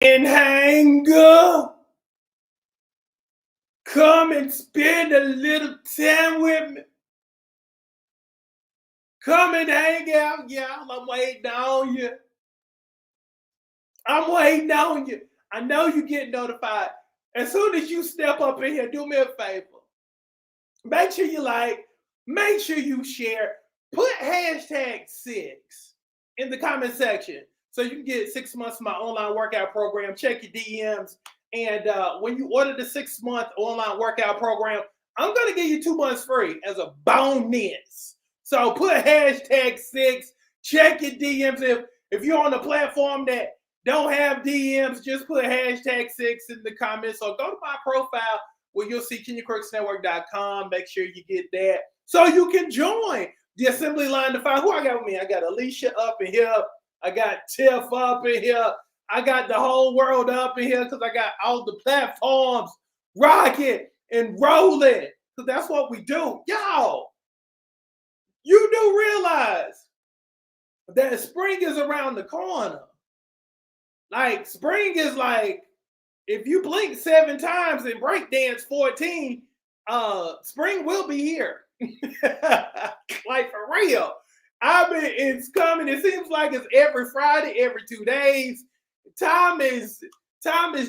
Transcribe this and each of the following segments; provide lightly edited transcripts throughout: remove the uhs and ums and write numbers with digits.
and hanger. Come and spend a little time with me. Come and hang out, y'all. I'm waiting on you. I'm waiting on you. I know you get notified. As soon as you step up in here, do me a favor. Make sure you like, make sure you share. Put #6 in the comment section so you can get 6 months of my online workout program. Check your DMs. And when you order the 6-month online workout program, I'm going to give you 2 months free as a bonus. So put #6. Check your DMs. If you're on a platform that don't have DMs, just put #6 in the comments or go to my profile where you'll see KenyaCrooksNetwork.com. Make sure you get that so you can join the assembly line to find who I got with me. I got Alicia up in here. I got Tiff up in here. I got the whole world up in here because I got all the platforms rocking and rolling. Because that's what we do. Y'all, you do realize that spring is around the corner. Like, spring is like, if you blink 7 times and breakdance 14, spring will be here. Like, for real. I mean, it's coming. It seems like it's every Friday, every 2 days. Time is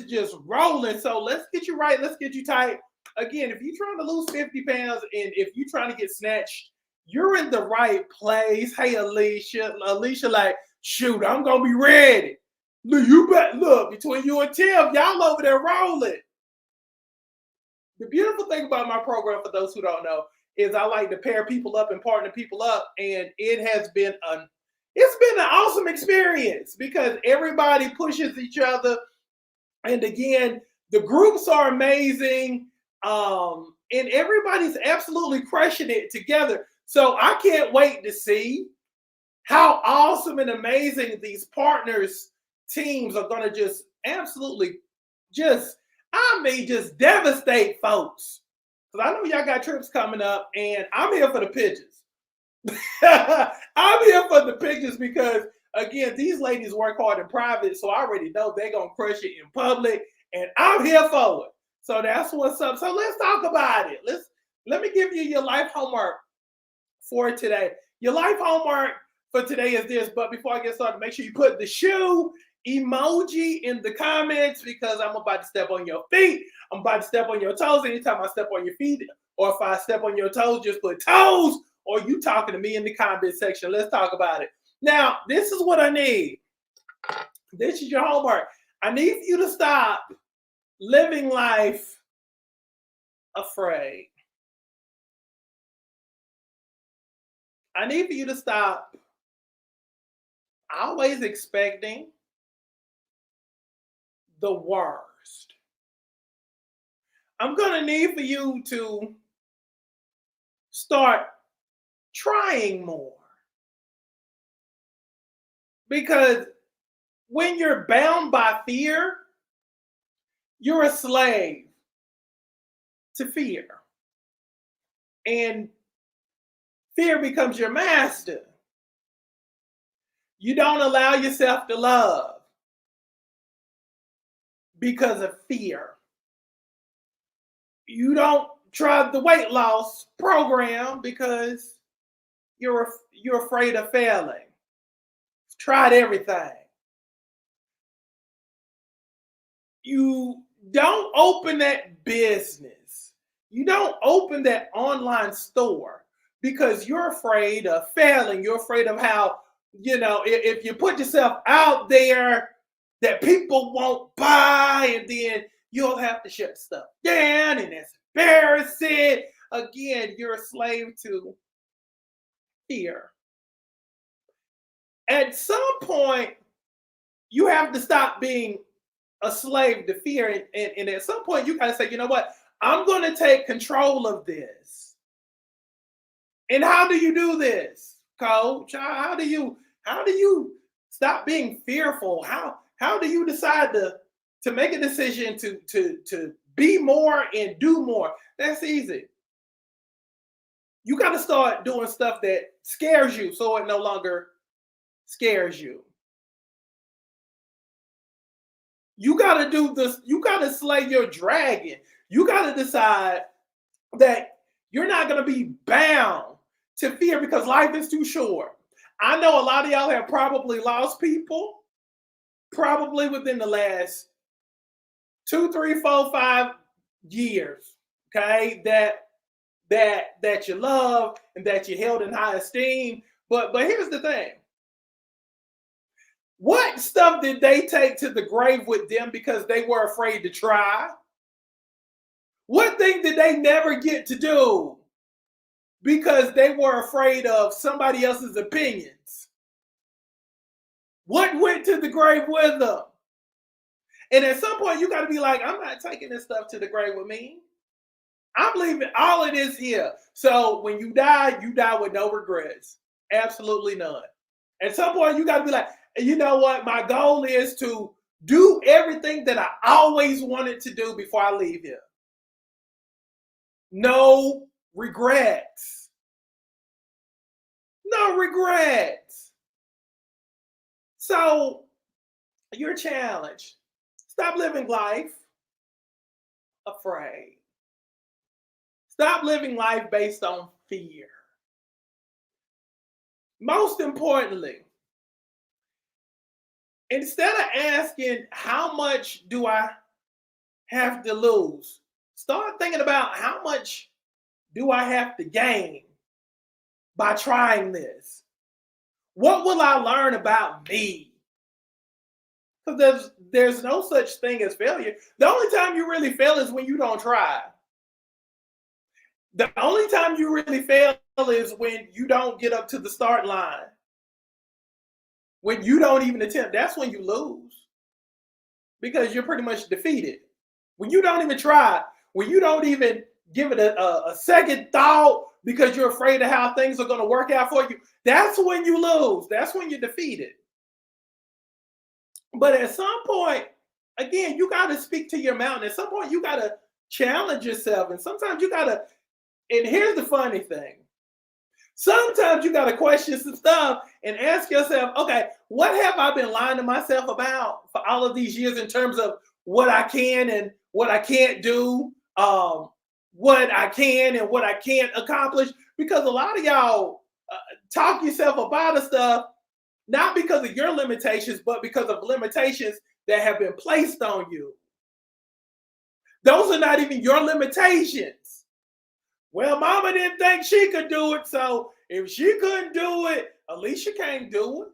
just rolling. So let's get you right. Let's get you tight. Again, if you're trying to lose 50 pounds and if you're trying to get snatched, you're in the right place. Hey, Alicia. Alicia, like, shoot, I'm gonna be ready. Look, you bet. Look, between you and Tim, y'all over there rolling. The beautiful thing about my program, for those who don't know, is I like to pair people up and partner people up, and it has been an awesome experience because everybody pushes each other, and again, the groups are amazing, and everybody's absolutely crushing it together. So I can't wait to see how awesome and amazing these partners teams are going to just absolutely just, I mean, just devastate folks. Because I know y'all got trips coming up, and I'm here for the pictures. I'm here for the pictures because, again, these ladies work hard in private, so I already know they're going to crush it in public, and I'm here for it. So that's what's up. So let's talk about it. Let me give you your life homework for today. Your life homework for today is this, but before I get started, make sure you put the shoe emoji in the comments because I'm about to step on your feet. I'm about to step on your toes. Anytime I step on your feet or if I step on your toes, just put toes or you talking to me in the comment section. Let's talk about it. Now, this is what I need. This is your homework. I need you to stop living life afraid. I need for you to stop always expecting the worst. I'm going to need for you to start trying more. Because when you're bound by fear, you're a slave to fear. And fear becomes your master. You don't allow yourself to love because of fear. You don't try the weight loss program because you're afraid of failing. Tried everything. You don't open that business. You don't open that online store because you're afraid of failing. You're afraid of how, if you put yourself out there, that people won't buy, and then you'll have to shut stuff down, and that's embarrassing. Again, you're a slave to fear. At some point, you have to stop being a slave to fear, and at some point, you gotta say, you know what? I'm going to take control of this. And how do you do this, Coach? How do you stop being fearful? How do you decide to make a decision to be more and do more? That's easy. You got to start doing stuff that scares you so it no longer scares you. You got to do this. You got to slay your dragon. You got to decide that you're not going to be bound to fear because life is too short. I know a lot of y'all have probably lost people, probably within the last 2, 3, 4, 5 years. Okay, that you love and that you held in high esteem. But here's the thing. What stuff did they take to the grave with them because they were afraid to try? What thing did they never get to do because they were afraid of somebody else's opinions? What went to the grave with them? And at some point, you got to be like, I'm not taking this stuff to the grave with me. I'm leaving all of this here. So when you die with no regrets. Absolutely none. At some point, you got to be like, you know what? My goal is to do everything that I always wanted to do before I leave here. No regrets. No regrets. So, your challenge. Stop living life afraid. Stop living life based on fear. Most importantly, instead of asking, how much do I have to lose? Start thinking about how much do I have to gain by trying this? What will I learn about me? Because there's no such thing as failure. The only time you really fail is when you don't try. The only time you really fail is when you don't get up to the start line. When you don't even attempt, that's when you lose. Because you're pretty much defeated. When you don't even try, when you don't even give it a second thought because you're afraid of how things are going to work out for you, that's when you lose. That's when you're defeated. But at some point, again, you got to speak to your mountain. At some point, you got to challenge yourself. And sometimes you got to, and here's the funny thing. Sometimes you got to question some stuff and ask yourself, okay, what have I been lying to myself about for all of these years in terms of what I can and what I can't do, what I can and what I can't accomplish? Because a lot of y'all talk yourself about the stuff, not because of your limitations, but because of limitations that have been placed on you. Those are not even your limitations. Well, mama didn't think she could do it, so if she couldn't do it, Alicia can't do it.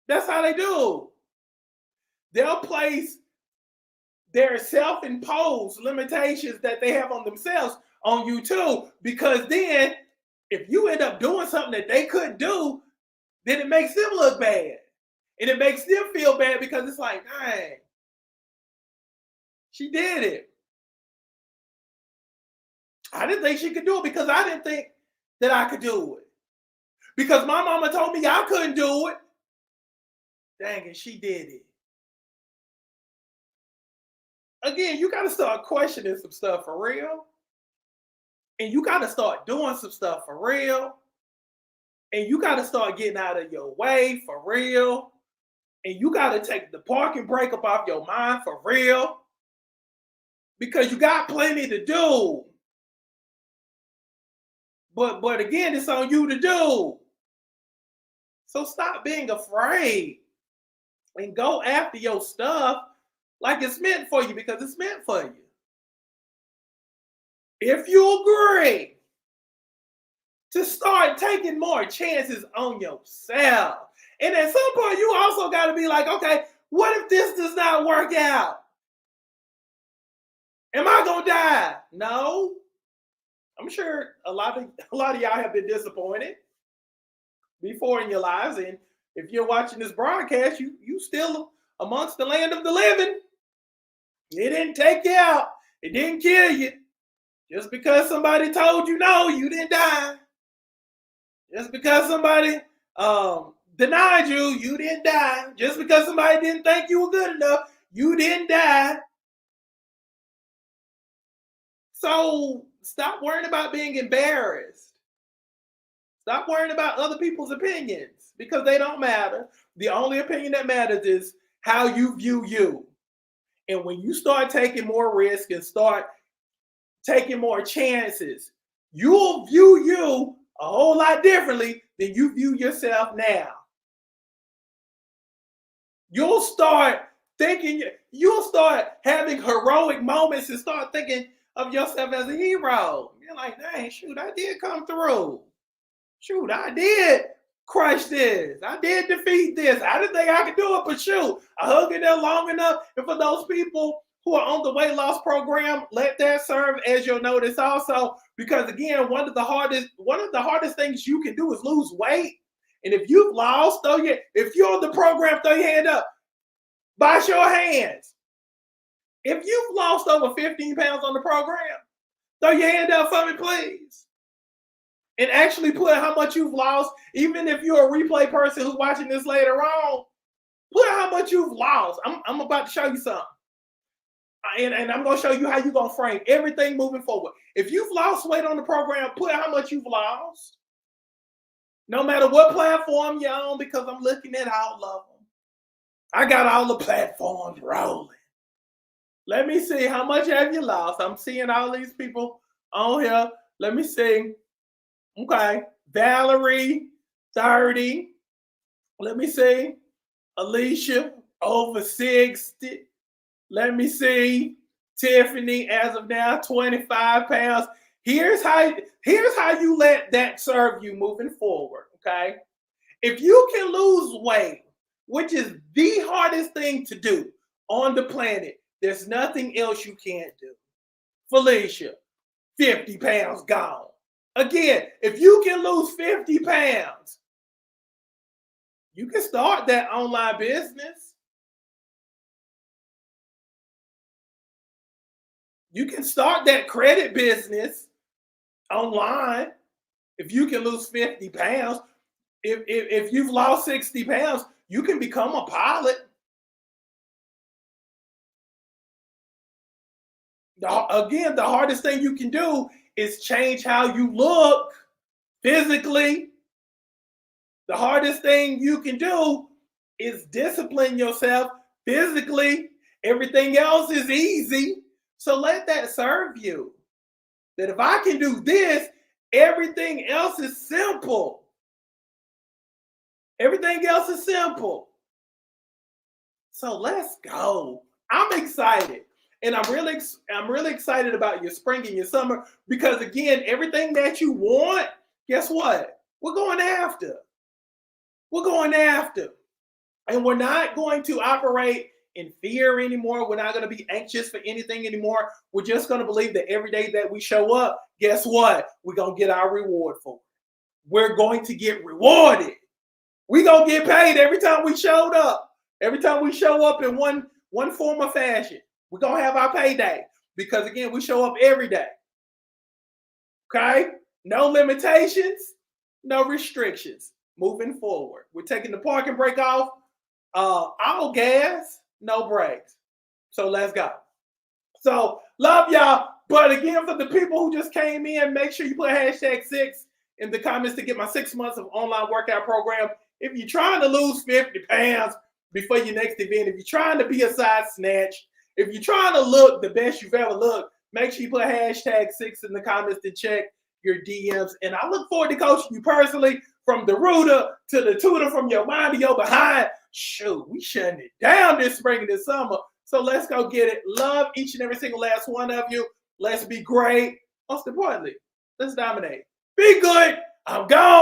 That's how they do. They'll place their self-imposed limitations that they have on themselves on you too, because then if you end up doing something that they couldn't do, then it makes them look bad. And it makes them feel bad because it's like, dang, she did it. I didn't think she could do it because I didn't think that I could do it. Because my mama told me I couldn't do it. Dang it, she did it. Again, you got to start questioning some stuff for real. And you got to start doing some stuff for real. And you got to start getting out of your way for real. And you got to take the parking brake up off your mind for real. Because you got plenty to do. But again, it's on you to do. So stop being afraid and go after your stuff like it's meant for you, because it's meant for you. If you agree to start taking more chances on yourself, and at some point you also got to be like, okay, what if this does not work out? Am I gonna die? No. I'm sure a lot of y'all have been disappointed before in your lives, and if you're watching this broadcast, you still amongst the land of the living. It didn't take you out. It didn't kill you. Just because somebody told you no, you didn't die. Just because somebody denied you, you didn't die. Just because somebody didn't think you were good enough, you didn't die. So stop worrying about being embarrassed. Stop worrying about other people's opinions because they don't matter. The only opinion that matters is how you view you. And when you start taking more risk and start taking more chances, you'll view you a whole lot differently than you view yourself now. You'll start thinking, you'll start having heroic moments and start thinking of yourself as a hero. You're like, dang, shoot, I did come through. Shoot, I did crush this. I did defeat this. I didn't think I could do it, but shoot, I hung in there long enough. And for those people who are on the weight loss program, let that serve as your notice also. Because again, one of the hardest things you can do is lose weight. And if you've lost, if you're on the program, throw your hand up. By show of hands. If you've lost over 15 pounds on the program, throw your hand up for me, please. And actually put how much you've lost. Even if you're a replay person who's watching this later on, put how much you've lost. I'm about to show you something. And I'm going to show you how you're going to frame everything moving forward. If you've lost weight on the program, put how much you've lost. No matter what platform you're on, because I'm looking at all of them. I got all the platforms rolling. Let me see, how much have you lost? I'm seeing all these people on here. Let me see. Okay. Valerie, 30. Let me see. Alicia, over 60. Let me see. Tiffany, as of now, 25 pounds. Here's how you let that serve you moving forward, okay? If you can lose weight, which is the hardest thing to do on the planet, there's nothing else you can't do. Felicia, 50 pounds gone. Again, if you can lose 50 pounds, you can start that online business. You can start that credit business online if you can lose 50 pounds. If you've lost 60 pounds, you can become a pilot. Again, the hardest thing you can do is change how you look physically. The hardest thing you can do is discipline yourself physically. Everything else is easy. So let that serve you. That if I can do this, everything else is simple. Everything else is simple. So let's go. I'm excited. And I'm really excited about your spring and your summer because, again, everything that you want, guess what? We're going after. We're going after. And we're not going to operate in fear anymore. We're not going to be anxious for anything anymore. We're just going to believe that every day that we show up, guess what? We're going to get our reward for it. We're going to get rewarded. We're going to get paid every time we showed up. Every time we show up in one form or fashion. We're going to have our payday because, again, we show up every day. Okay? No limitations, no restrictions. Moving forward. We're taking the parking brake off. All gas, no brakes. So let's go. So love y'all. But again, for the people who just came in, make sure you put #6 in the comments to get my 6 months of online workout program. If you're trying to lose 50 pounds before your next event, if you're trying to be a side snatch, if you're trying to look the best you've ever looked, make sure you put #6 in the comments to check your DMs. And I look forward to coaching you personally, from the rooter to the tutor, from your mind to your behind. Shoot, we shutting it down this spring and this summer. So let's go get it. Love each and every single last one of you. Let's be great. Most importantly, let's dominate. Be good. I'm gone.